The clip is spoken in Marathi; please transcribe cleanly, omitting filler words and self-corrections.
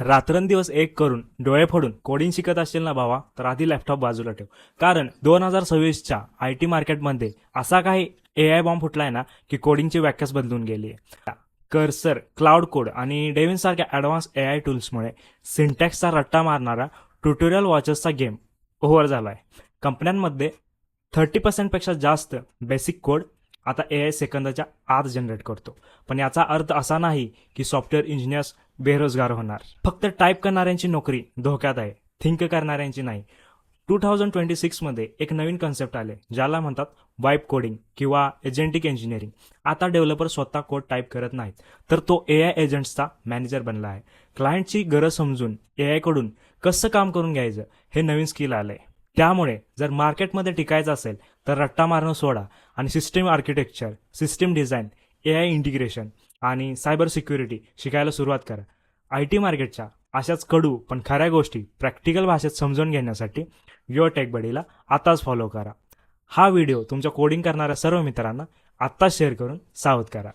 रात्रंदिवस एक करून डोळे फोडून कोडिंग शिकत असेल ना भावा, तर आधी लॅपटॉप बाजूला ठेव. कारण 2026च्या आय टी मार्केटमध्ये असा काही AI बॉम्ब फुटलाय ना की कोडिंगची व्याख्याच बदलून गेली आहे. कर्सर, क्लाउड कोड आणि डेव्हिन सारख्या ॲडव्हान्स AI टूल्समुळे सिंटॅक्सचा रट्टा मारणारा ट्युटोरियल वॉचर्सचा गेम ओव्हर झालाय. कंपन्यांमध्ये 30% जास्त बेसिक कोड आता AI सेकंदाच्या आत जनरेट करतो. पण याचा अर्थ असा नाही की सॉफ्टवेअर इंजिनियर्स बेरोजगार होणार. फक्त टाईप करणाऱ्यांची नोकरी धोक्यात आहे, थिंक करणाऱ्यांची नाही. 2026मध्ये एक नवीन कन्सेप्ट आले ज्याला म्हणतात वाइब कोडिंग किंवा एजंटिक इंजिनिअरिंग. आता डेव्हलपर स्वतः कोड टाईप करत नाहीत, तर तो AI एजंट्सचा मॅनेजर बनला आहे. क्लायंटची गरज समजून AI कडून कसं काम करून घ्यायचं हे नवीन स्किल आलंय. त्यामुळे जर मार्केटमध्ये टिकायचं असेल तर रट्टा मारणं सोडा आणि system architecture, system design, AI integration आणि सायबर सिक्युरिटी शिकायला सुरुवात करा. आय टी मार्केटच्या अशाच कडू पण खऱ्या गोष्टी प्रॅक्टिकल भाषेत समजून घेण्यासाठी युअर टेक बडीला आताच फॉलो करा. हा व्हिडिओ तुमच्या कोडिंग करणाऱ्या सर्व मित्रांना आत्ताच शेअर करून सावध करा.